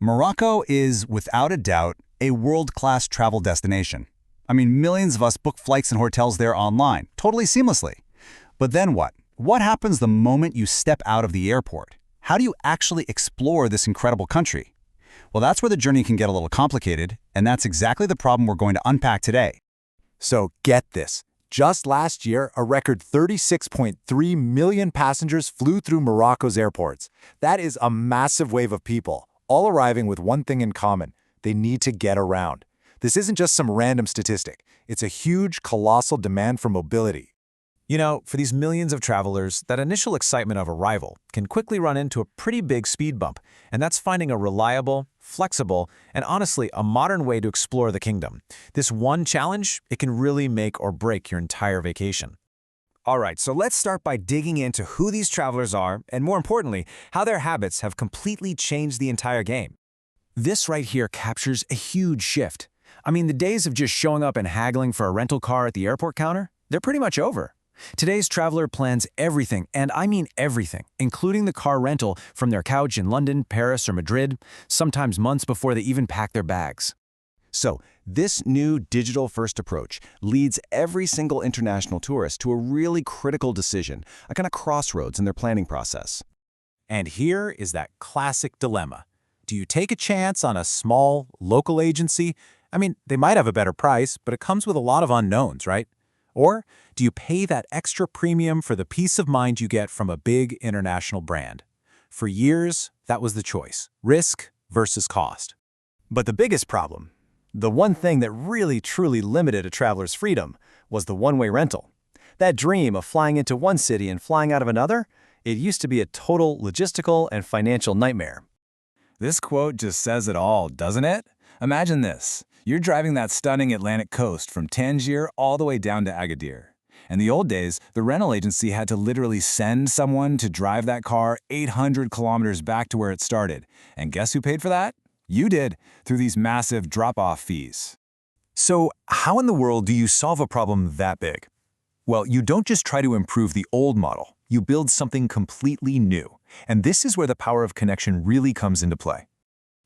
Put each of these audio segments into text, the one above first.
Morocco is, without a doubt, a world-class travel destination. I mean, millions of us book flights and hotels there online, totally seamlessly. But then what? What happens the moment you step out of the airport? How do you actually explore this incredible country? Well, that's where the journey can get a little complicated, and that's exactly the problem we're going to unpack today. So get this. Just last year, a record 36.3 million passengers flew through Morocco's airports. That is a massive wave of people, all arriving with one thing in common. They need to get around. This isn't just some random statistic. It's a huge, colossal demand for mobility. You know, for these millions of travelers, that initial excitement of arrival can quickly run into a pretty big speed bump, and that's finding a reliable, flexible, and honestly, a modern way to explore the kingdom. This one challenge, it can really make or break your entire vacation. All right, so let's start by digging into who these travelers are, and more importantly, how their habits have completely changed the entire game. This right here captures a huge shift. I mean, the days of just showing up and haggling for a rental car at the airport counter, they're pretty much over. Today's traveler plans everything, and I mean everything, including the car rental from their couch in London, Paris, or Madrid, sometimes months before they even pack their bags. So, this new digital-first approach leads every single international tourist to a really critical decision, a kind of crossroads in their planning process. And here is that classic dilemma. Do you take a chance on a small, local agency? I mean, they might have a better price, but it comes with a lot of unknowns, right? Or do you pay that extra premium for the peace of mind you get from a big international brand? For years, that was the choice, risk versus cost. But the biggest problem, the one thing that really truly limited a traveler's freedom, was the one-way rental. That dream of flying into one city and flying out of another, it used to be a total logistical and financial nightmare. This quote just says it all, doesn't it? Imagine this. You're driving that stunning Atlantic coast from Tangier all the way down to Agadir. In the old days, the rental agency had to literally send someone to drive that car 800 kilometers back to where it started. And guess who paid for that? You did, through these massive drop-off fees. So how in the world do you solve a problem that big? Well, you don't just try to improve the old model. You build something completely new. And this is where the power of connection really comes into play.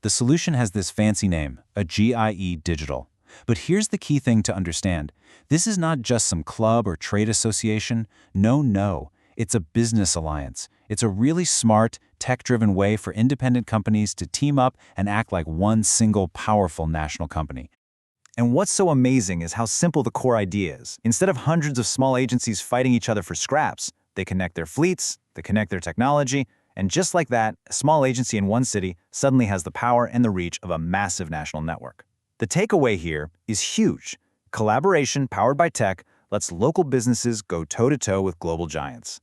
The solution has this fancy name, a GIE Digital. But here's the key thing to understand. This is not just some club or trade association. No. It's a business alliance. It's a really smart, tech-driven way for independent companies to team up and act like one single powerful national company. And what's so amazing is how simple the core idea is. Instead of hundreds of small agencies fighting each other for scraps, they connect their fleets, they connect their technology, and just like that, a small agency in one city suddenly has the power and the reach of a massive national network. The takeaway here is huge. Collaboration powered by tech lets local businesses go toe-to-toe with global giants.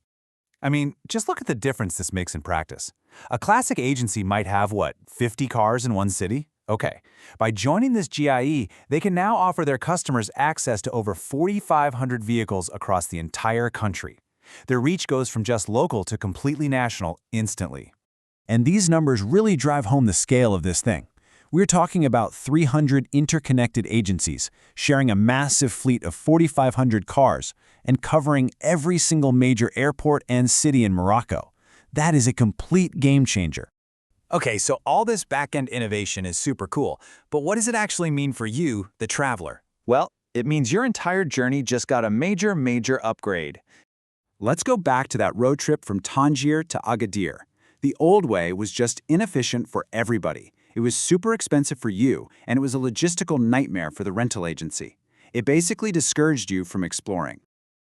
I mean, just look at the difference this makes in practice. A classic agency might have, 50 cars in one city? Okay. By joining this GIE, they can now offer their customers access to over 4,500 vehicles across the entire country. Their reach goes from just local to completely national instantly. And these numbers really drive home the scale of this thing. We're talking about 300 interconnected agencies sharing a massive fleet of 4,500 cars and covering every single major airport and city in Morocco. That is a complete game changer. Okay, so all this back-end innovation is super cool, but what does it actually mean for you, the traveler? Well, it means your entire journey just got a major upgrade. Let's go back to that road trip from Tangier to Agadir. The old way was just inefficient for everybody. It was super expensive for you, and it was a logistical nightmare for the rental agency. It basically discouraged you from exploring.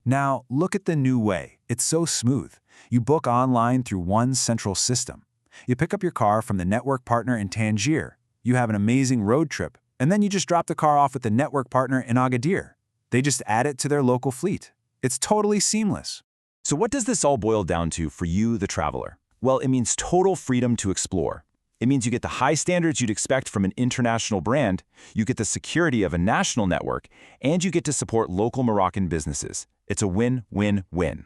Now, look at the new way. It's so smooth. You book online through one central system. You pick up your car from the network partner in Tangier. You have an amazing road trip, and then you just drop the car off with the network partner in Agadir. They just add it to their local fleet. It's totally seamless. So what does this all boil down to for you, the traveler? Well, it means total freedom to explore. It means you get the high standards you'd expect from an international brand, you get the security of a national network, and you get to support local Moroccan businesses. It's a win-win-win.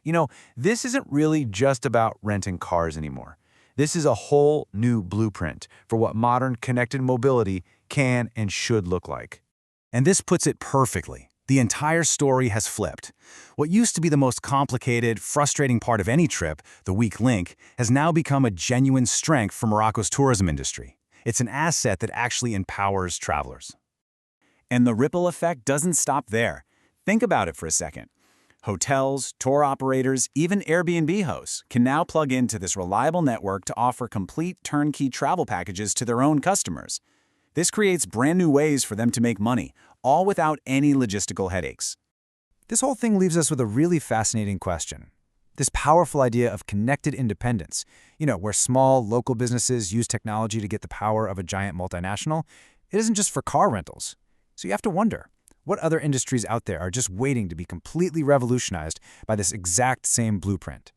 You know, this isn't really just about renting cars anymore. This is a whole new blueprint for what modern connected mobility can and should look like. And this puts it perfectly. The entire story has flipped. What used to be the most complicated, frustrating part of any trip, the weak link, has now become a genuine strength for Morocco's tourism industry. It's an asset that actually empowers travelers. And the ripple effect doesn't stop there. Think about it for a second. Hotels, tour operators, even Airbnb hosts can now plug into this reliable network to offer complete turnkey travel packages to their own customers. This creates brand new ways for them to make money, all without any logistical headaches. This whole thing leaves us with a really fascinating question. This powerful idea of connected independence, where small, local businesses use technology to get the power of a giant multinational, it isn't just for car rentals. So you have to wonder, what other industries out there are just waiting to be completely revolutionized by this exact same blueprint?